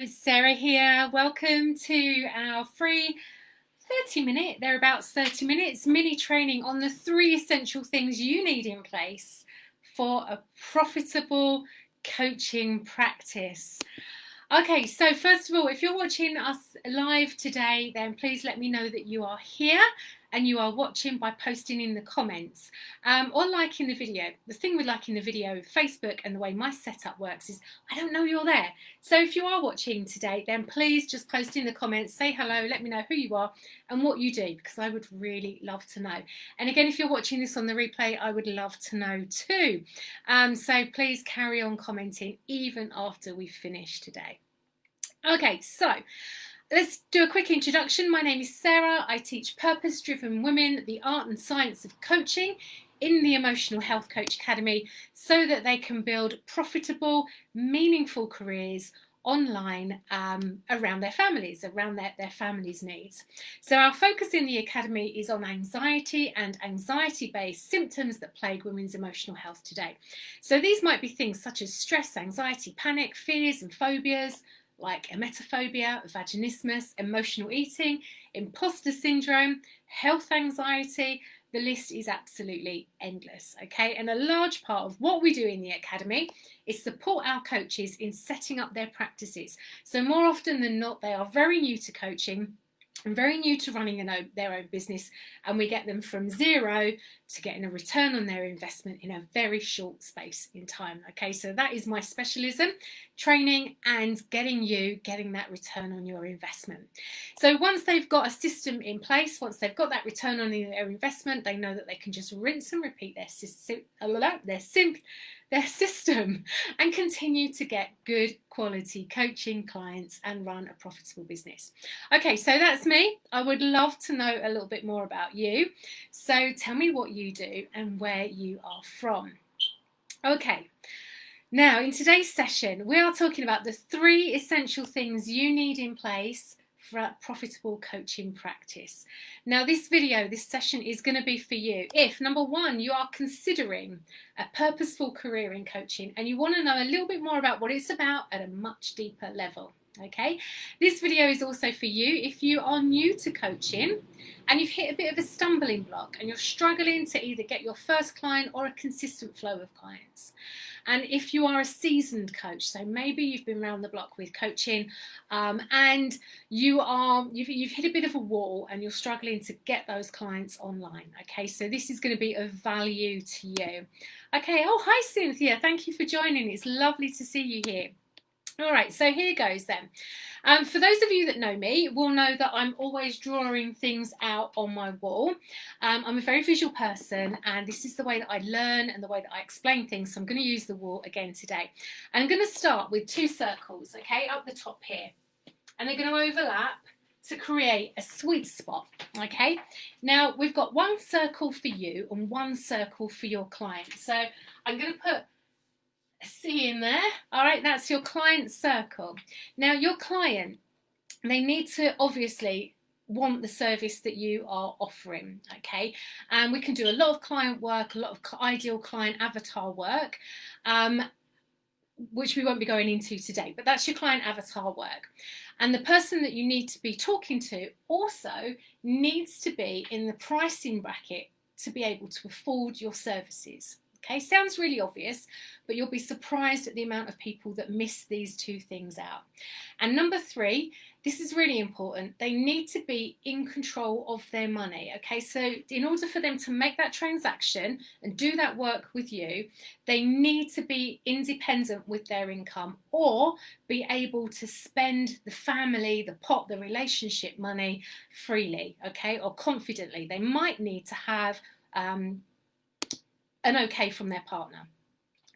Sarah here. Welcome to our free 30-minute, thereabouts 30 minutes, mini training on the 3 essential things you need in place for a profitable coaching practice. Okay, so first of all, if you're watching us live today, then please let me know that you are here and you are watching by posting in the comments or liking the video. The thing with liking the video, Facebook, and the way my setup works is I don't know you're there. So if you are watching today, then please just post in the comments, say hello, let me know who you are and what you do, because I would really love to know. And again, if you're watching this on the replay, I would love to know too. So please carry on commenting even after we've finished today. Okay, so let's do a quick introduction. My name is Sarah. I teach purpose-driven women the art and science of coaching in the Emotional Health Coach Academy so that they can build profitable, meaningful careers online around their families, around their families' needs. So our focus in the Academy is on anxiety and anxiety-based symptoms that plague women's emotional health today. So these might be things such as stress, anxiety, panic, fears and phobias, like emetophobia, vaginismus, emotional eating, imposter syndrome, health anxiety. The list is absolutely endless, okay? And a large part of what we do in the Academy is support our coaches in setting up their practices. So more often than not, they are very new to coaching and very new to running their own business, and we get them from zero to getting a return on their investment in a very short space in time. Okay, so that is my specialism, training and getting that return on your investment. So once they've got a system in place, once they've got that return on their investment, they know that they can just rinse and repeat their system and continue to get good quality coaching clients and run a profitable business. Okay, so that's me. I would love to know a little bit more about you. So tell me what you do and where you are from. Okay, now in today's session, we are talking about the 3 essential things you need in place for a profitable coaching practice. Now this session is going to be for you if, number 1, you are considering a purposeful career in coaching and you want to know a little bit more about what it's about at a much deeper level. Okay, this video is also for you if you are new to coaching and you've hit a bit of a stumbling block and you're struggling to either get your first client or a consistent flow of clients. And if you are a seasoned coach, so maybe you've been around the block with coaching and you've hit a bit of a wall and you're struggling to get those clients online. Okay, so this is going to be of value to you. Okay, oh hi Cynthia, thank you for joining. It's lovely to see you here. All right, so here goes then. For those of you that know me will know that I'm always drawing things out on my wall. I'm a very visual person and this is the way that I learn and the way that I explain things. So I'm going to use the wall again today. And I'm going to start with 2 circles, okay, up the top here. And they're going to overlap to create a sweet spot, okay? Now, we've got 1 circle for you and 1 circle for your client. So I'm going to put a C in there. All right, that's your client circle. Now your client, they need to obviously want the service that you are offering, okay? And we can do a lot of client work, a lot of ideal client avatar work, which we won't be going into today, but that's your client avatar work. And the person that you need to be talking to also needs to be in the pricing bracket to be able to afford your services. Okay, sounds really obvious, but you'll be surprised at the amount of people that miss these 2 things out. And number 3, this is really important. They need to be in control of their money. Okay, so in order for them to make that transaction and do that work with you, they need to be independent with their income or be able to spend the family, the pot, the relationship money freely, okay, or confidently. They might need to have an okay from their partner.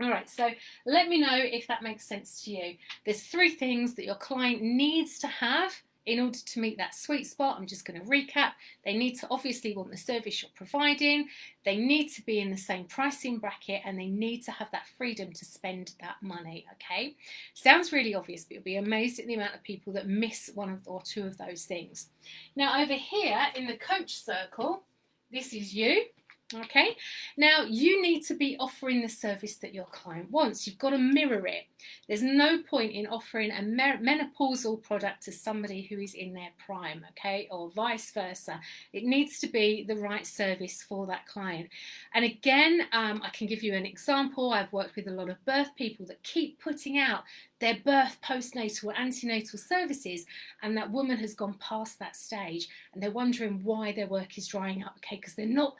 All right, so let me know if that makes sense to you. There's 3 things that your client needs to have in order to meet that sweet spot. I'm just going to recap. They need to obviously want the service you're providing. They need to be in the same pricing bracket and they need to have that freedom to spend that money, okay? Sounds really obvious, but you'll be amazed at the amount of people that miss 1 or 2 of those things. Now over here in the coach circle, this is you. Okay, now you need to be offering the service that your client wants. You've got to mirror it. There's no point in offering a menopausal product to somebody who is in their prime, okay, or vice versa. It needs to be the right service for that client. And again, I can give you an example. I've worked with a lot of birth people that keep putting out their birth, postnatal, antenatal services, and that woman has gone past that stage, and they're wondering why their work is drying up, okay, because they're not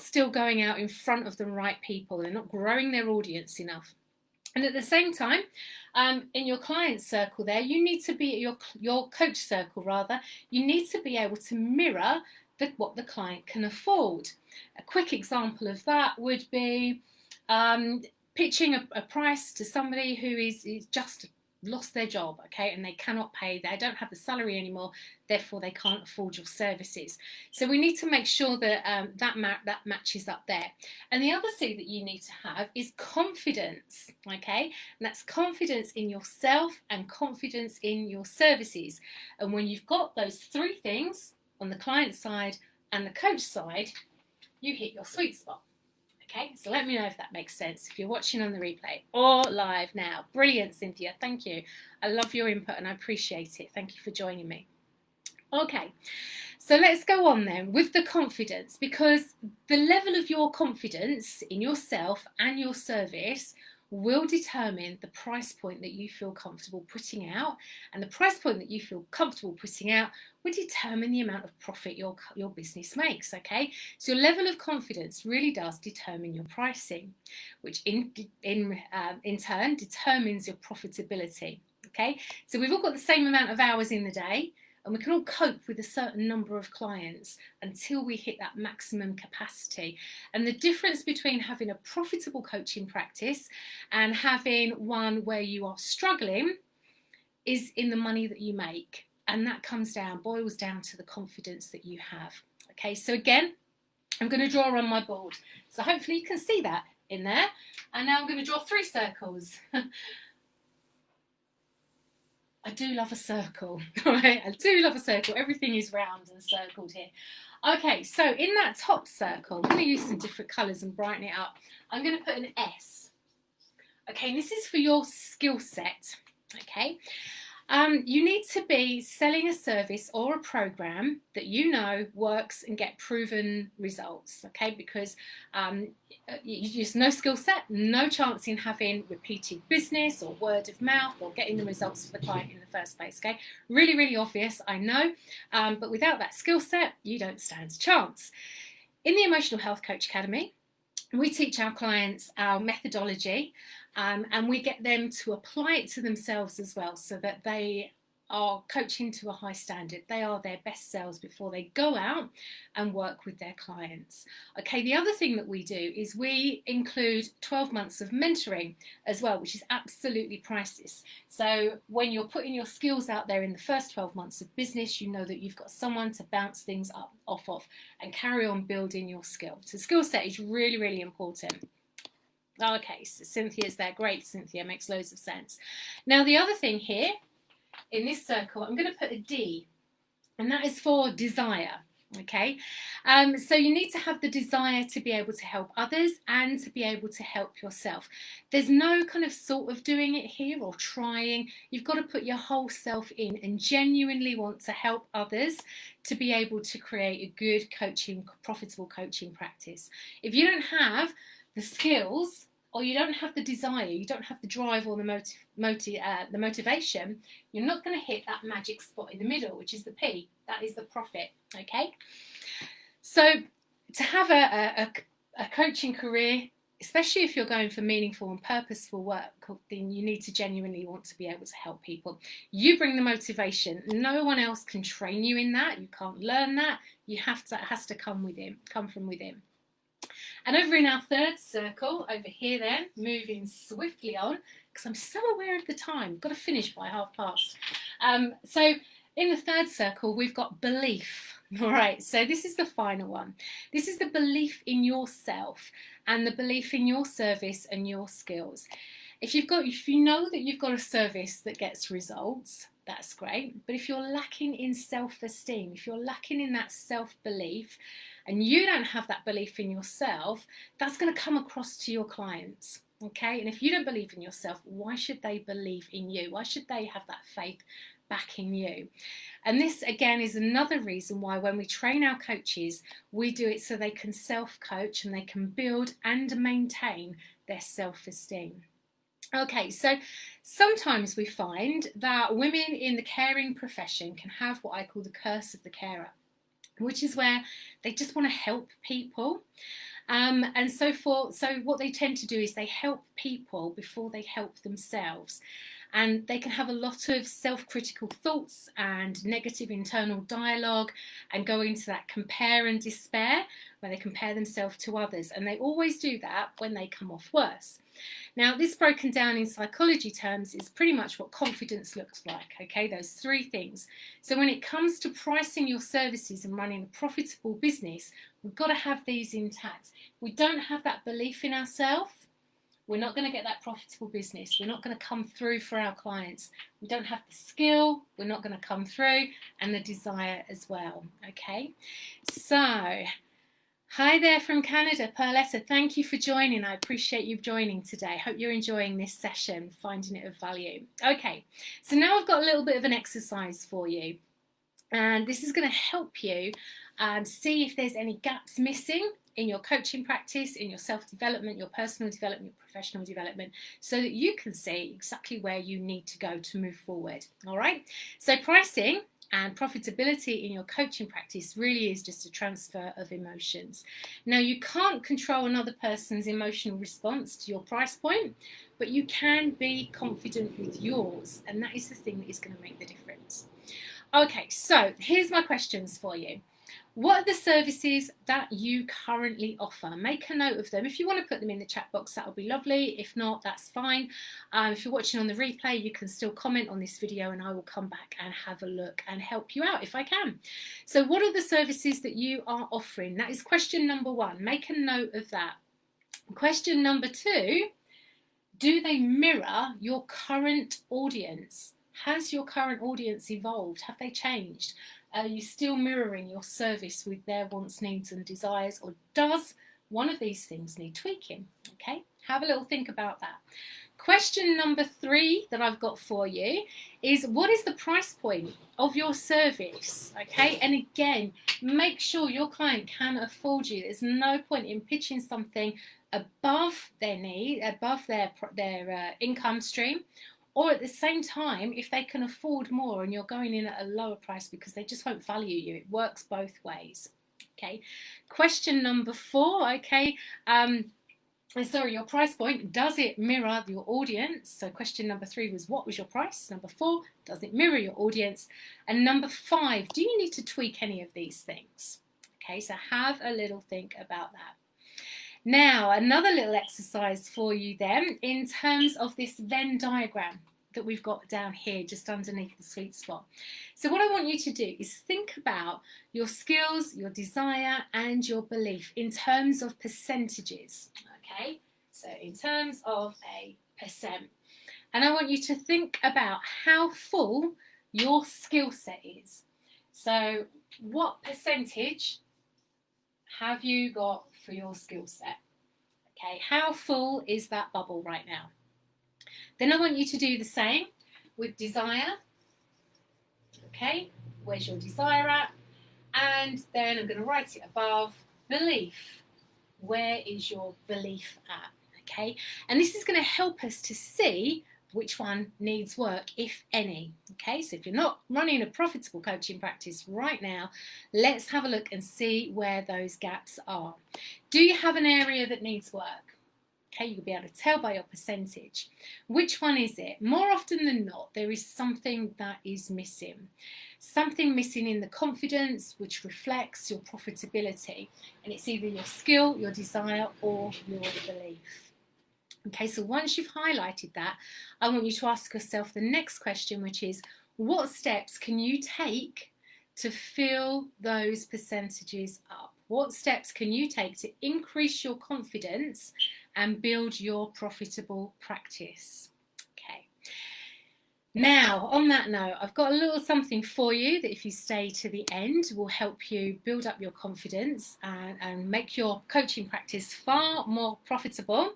still going out in front of the right people. They're not growing their audience enough. And at the same time, in your client circle there, you need to be, your coach circle rather, you need to be able to mirror what the client can afford. A quick example of that would be pitching a price to somebody who is just lost their job, okay, and they cannot pay, they don't have the salary anymore, therefore they can't afford your services. So we need to make sure that that matches up there. And the other thing that you need to have is confidence, okay, and that's confidence in yourself and confidence in your services. And when you've got those three things on the client side and the coach side, you hit your sweet spot. Okay, so let me know if that makes sense, if you're watching on the replay or live now. Brilliant, Cynthia, thank you. I love your input and I appreciate it. Thank you for joining me. Okay, so let's go on then with the confidence, because the level of your confidence in yourself and your service will determine the price point that you feel comfortable putting out, and the price point that you feel comfortable putting out will determine the amount of profit your business makes, okay? So your level of confidence really does determine your pricing, which in turn determines your profitability, okay? So we've all got the same amount of hours in the day, and we can all cope with a certain number of clients until we hit that maximum capacity. And the difference between having a profitable coaching practice and having one where you are struggling is in the money that you make. And that boils down to the confidence that you have. Okay, so again, I'm going to draw on my board. So hopefully you can see that in there. And now I'm going to draw 3 circles. I do love a circle, right? I do love a circle. Everything is round and circled here. Okay, so in that top circle, I'm going to use some different colours and brighten it up. I'm going to put an S. Okay, and this is for your skill set, okay? You need to be selling a service or a program that you know works and get proven results, okay? Because there's no skill set, no chance in having repeated business or word of mouth or getting the results for the client in the first place, okay? Really, really obvious, I know, but without that skill set, you don't stand a chance. In the Emotional Health Coach Academy, we teach our clients our methodology, and we get them to apply it to themselves as well, so that they are coaching to a high standard. They are their best selves before they go out and work with their clients. Okay, the other thing that we do is we include 12 months of mentoring as well, which is absolutely priceless. So when you're putting your skills out there in the first 12 months of business, you know that you've got someone to bounce things off of and carry on building your skill. So skill set is really, really important. Okay, so Cynthia's there. Great, Cynthia, makes loads of sense. Now the other thing here, in this circle, I'm going to put a D, and that is for desire, okay? So you need to have the desire to be able to help others and to be able to help yourself. There's no kind of sort of doing it here or trying. You've got to put your whole self in and genuinely want to help others to be able to create a good coaching, profitable coaching practice. If you don't have the skills, or you don't have the desire, you don't have the drive or the motivation, you're not going to hit that magic spot in the middle, which is the P. That is the profit, okay? So to have a coaching career, especially if you're going for meaningful and purposeful work, then you need to genuinely want to be able to help people. You bring the motivation. No one else can train you in that. You can't learn that. You have to. It has to come from within. And over in our third circle, over here then, moving swiftly on, because I'm so aware of the time, got to finish by past. So in the third circle, we've got belief. All right, so this is the final one. This is the belief in yourself and the belief in your service and your skills. If you know that you've got a service that gets results, that's great. But if you're lacking in self-esteem, if you're lacking in that self-belief, and you don't have that belief in yourself, that's going to come across to your clients. Okay, and if you don't believe in yourself, why should they believe in you? Why should they have that faith back in you? And this again is another reason why when we train our coaches, we do it so they can self-coach and they can build and maintain their self-esteem. Okay, so sometimes we find that women in the caring profession can have what I call the curse of the carer, which is where they just want to help people. And so what they tend to do is they help people before they help themselves. And they can have a lot of self-critical thoughts and negative internal dialogue and go into that compare and despair where they compare themselves to others. And they always do that when they come off worse. Now, this broken down in psychology terms is pretty much what confidence looks like, okay, those three things. So when it comes to pricing your services and running a profitable business, we've got to have these intact. We don't have that belief in ourselves, we're not going to get that profitable business. We're not going to come through for our clients. We don't have the skill, we're not going to come through, and the desire as well, okay? So, hi there from Canada, Perletta. Thank you for joining. I appreciate you joining today. Hope you're enjoying this session, finding it of value. Okay, so now I've got a little bit of an exercise for you. And this is going to help you see if there's any gaps missing in your coaching practice, in your self-development, your personal development, your professional development, so that you can see exactly where you need to go to move forward. All right, so pricing and profitability in your coaching practice really is just a transfer of emotions. Now, you can't control another person's emotional response to your price point, but you can be confident with yours, and that is the thing that is going to make the difference. Okay, so here's my questions for you. What are the services that you currently offer? Make a note of them. If you want to put them in the chat box, that would be lovely. If not, that's fine. If you're watching on the replay, you can still comment on this video and I will come back and have a look and help you out if I can. So what are the services that you are offering? That is question number one. Make a note of that. Question number two, do they mirror your current audience? Has your current audience evolved? Have they changed? Are you still mirroring your service with their wants, needs and desires, or does one of these things need tweaking? Okay, have a little think about that. Question number three that I've got for you is, what is the price point of your service? Okay, and again, make sure your client can afford you. There's no point in pitching something above their need, above their income stream, or at the same time, if they can afford more and you're going in at a lower price because they just won't value you. It works both ways. Okay. Question number four. Okay. Sorry, your price point, does it mirror your audience? So question number three was, what was your price? Number four, does it mirror your audience? And number five, do you need to tweak any of these things? Okay, so have a little think about that. Now, another little exercise for you then, in terms of this Venn diagram that we've got down here just underneath the sweet spot. So what I want you to do is think about your skills, your desire and your belief in terms of percentages. Okay, so in terms of a percent. And I want you to think about how full your skill set is. So what percentage have you got for your skill set? Okay, how full is that bubble right now? Then I want you to do the same with desire. Okay, where's your desire at? And then I'm going to write it above belief. Where is your belief at? Okay, and this is going to help us to see which one needs work, if any. Okay, so if you're not running a profitable coaching practice right now, let's have a look and see where those gaps are. Do you have an area that needs work? Okay, you'll be able to tell by your percentage. Which one is it? More often than not, there is something that is missing. Something missing in the confidence, which reflects your profitability. And it's either your skill, your desire, or your belief. Okay, so once you've highlighted that, I want you to ask yourself the next question, which is, what steps can you take to fill those percentages up? What steps can you take to increase your confidence and build your profitable practice? Okay. Now, on that note, I've got a little something for you that if you stay to the end will help you build up your confidence and make your coaching practice far more profitable.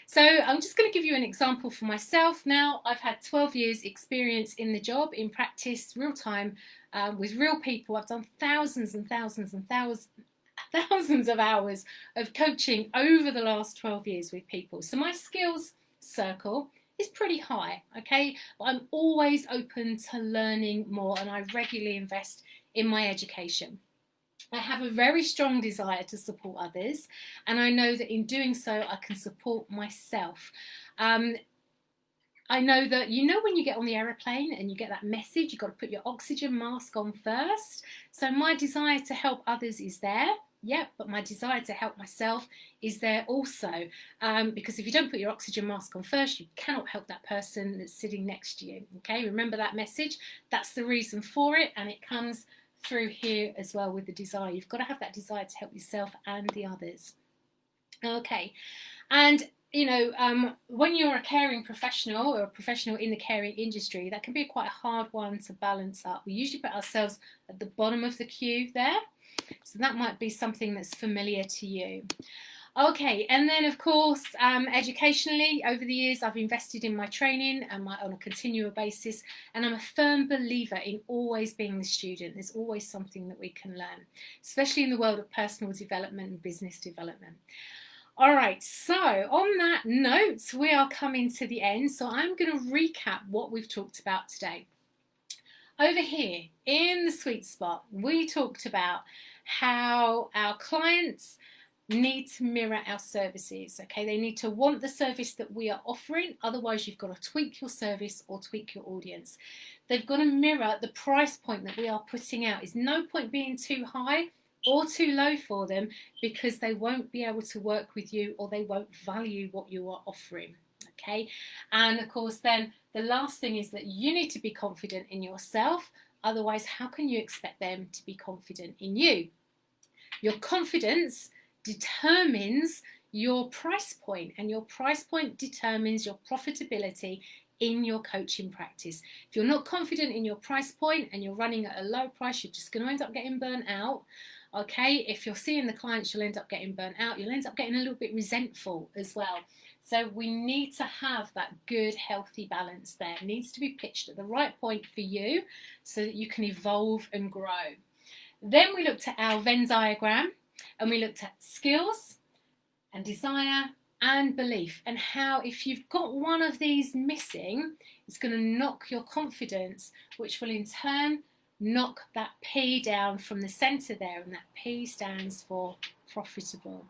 So I'm just going to give you an example for myself. Now, I've had 12 years experience in the job, in practice, real time, with real people. I've done thousands and thousands and thousands of hours of coaching over the last 12 years with people. So my skills circle is pretty high, okay? But I'm always open to learning more, and I regularly invest in my education. I have a very strong desire to support others, and I know that in doing so, I can support myself. I know that, when you get on the aeroplane and you get that message, you've got to put your oxygen mask on first. So my desire to help others is there. Yep, but my desire to help myself is there also. Because if you don't put your oxygen mask on first, you cannot help that person that's sitting next to you. Okay, remember that message. That's the reason for it, and it comes through here as well with the desire. You've got to have that desire to help yourself and the others. Okay, and when you're a caring professional or a professional in the caring industry, that can be quite a hard one to balance up. We usually put ourselves at the bottom of the queue there. So that might be something that's familiar to you. Okay, and then of course, educationally, over the years, I've invested in my training and on a continual basis, and I'm a firm believer in always being the student. There's always something that we can learn, especially in the world of personal development and business development. All right, so on that note, we are coming to the end. So I'm going to recap what we've talked about today. Over here in the sweet spot, we talked about how our clients need to mirror our services. Okay, they need to want the service that we are offering. Otherwise, you've got to tweak your service or tweak your audience. They've got to mirror the price point that we are putting out. There's no point being too high or too low for them, because they won't be able to work with you, or they won't value what you are offering. Okay, and of course then the last thing is that you need to be confident in yourself. Otherwise, how can you expect them to be confident in you? Your confidence determines your price point, and your price point determines your profitability in your coaching practice. If you're not confident in your price point and you're running at a low price, you're just going to end up getting burnt out. Okay, if you're seeing the clients, you'll end up getting burnt out. You'll end up getting a little bit resentful as well. So we need to have that good, healthy balance there. It needs to be pitched at the right point for you so that you can evolve and grow. Then we looked at our Venn diagram, and we looked at skills and desire and belief, and how if you've got one of these missing, it's going to knock your confidence, which will in turn knock that P down from the center there, and that P stands for profitable.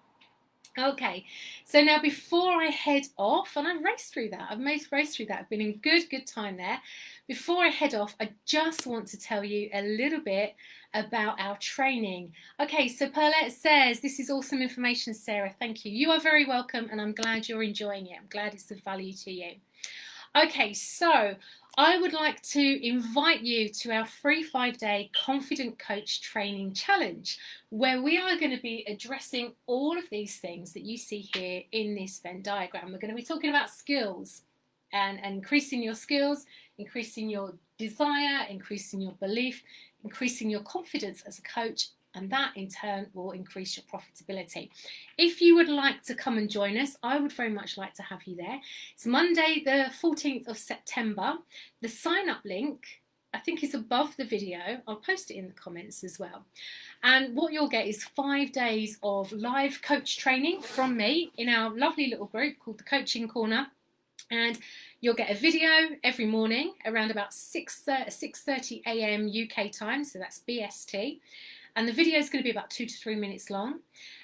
Okay, so now before I head off, and I've raced through that, I've been in good time there. Before I head off, I just want to tell you a little bit about our training. Okay, so Perlette says, this is awesome information, Sarah, thank you. You are very welcome, and I'm glad you're enjoying it. I'm glad it's of value to you. Okay, so I would like to invite you to our free 5-day Confident Coach Training Challenge, where we are going to be addressing all of these things that you see here in this Venn diagram. We're going to be talking about skills and increasing your skills, increasing your desire, increasing your belief, increasing your confidence as a coach, and that in turn will increase your profitability. If you would like to come and join us, I would very much like to have you there. It's Monday the 14th of September. The sign up link, I think, is above the video. I'll post it in the comments as well. And what you'll get is 5 days of live coach training from me in our lovely little group called the Coaching Corner. And you'll get a video every morning around about 6:30 a.m. UK time, so that's BST. And the video is going to be about 2 to 3 minutes long.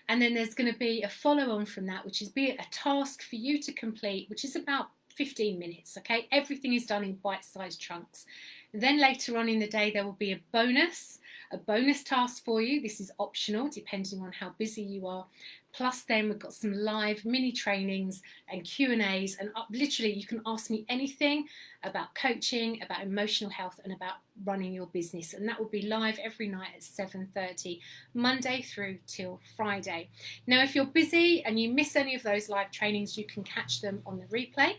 And then there's going to be a follow-on from that, which is a task for you to complete, which is about 15 minutes, okay? Everything is done in bite-sized chunks. And then later on in the day, there will be a bonus task for you. This is optional, depending on how busy you are. Plus then we've got some live mini trainings and Q&As, and literally you can ask me anything about coaching, about emotional health, and about running your business. And that will be live every night at 7:30, Monday through till Friday. Now, if you're busy and you miss any of those live trainings, you can catch them on the replay.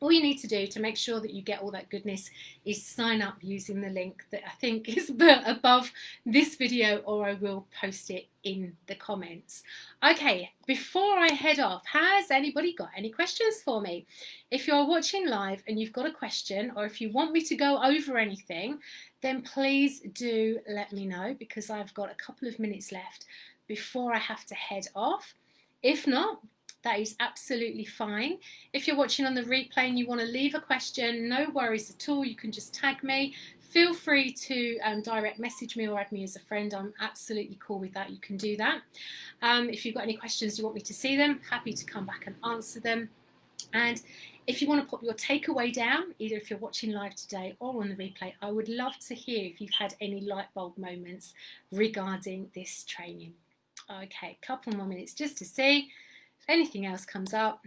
All you need to do to make sure that you get all that goodness is sign up using the link that I think is above this video, or I will post it in the comments. Okay, before I head off, has anybody got any questions for me? If you're watching live and you've got a question, or if you want me to go over anything, then please do let me know, because I've got a couple of minutes left before I have to head off. If not, that is absolutely fine. If you're watching on the replay and you want to leave a question, no worries at all. You can just tag me. Feel free to direct message me or add me as a friend. I'm absolutely cool with that. You can do that. If you've got any questions, you want me to see them, happy to come back and answer them. And if you want to pop your takeaway down, either if you're watching live today or on the replay, I would love to hear if you've had any light bulb moments regarding this training. Okay, a couple more minutes just to see if anything else comes up,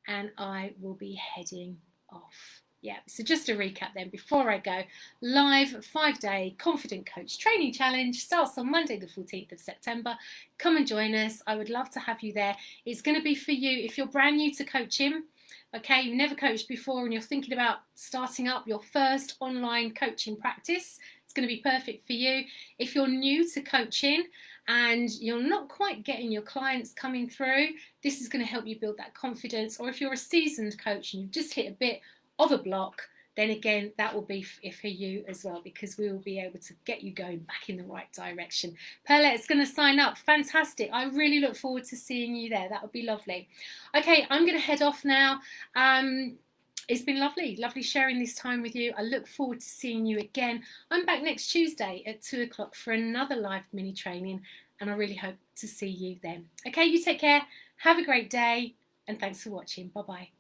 and I will be heading off. Yeah, so just a recap then before I go. Live 5-day Confident Coach Training Challenge starts on Monday the 14th of September. Come and join us. I would love to have you there. It's going to be for you if you're brand new to coaching. Okay, you've never coached before and you're thinking about starting up your first online coaching practice. It's going to be perfect for you. If you're new to coaching and you're not quite getting your clients coming through, this is going to help you build that confidence. Or if you're a seasoned coach and you've just hit a bit of a block, then again, that will be for you as well, because we will be able to get you going back in the right direction. Perlette's going to sign up. Fantastic. I really look forward to seeing you there. That would be lovely. Okay, I'm going to head off now. It's been lovely sharing this time with you. I look forward to seeing you again. I'm back next Tuesday at 2 o'clock for another live mini training, and I really hope to see you then. Okay, you take care. Have a great day, and thanks for watching. Bye-bye.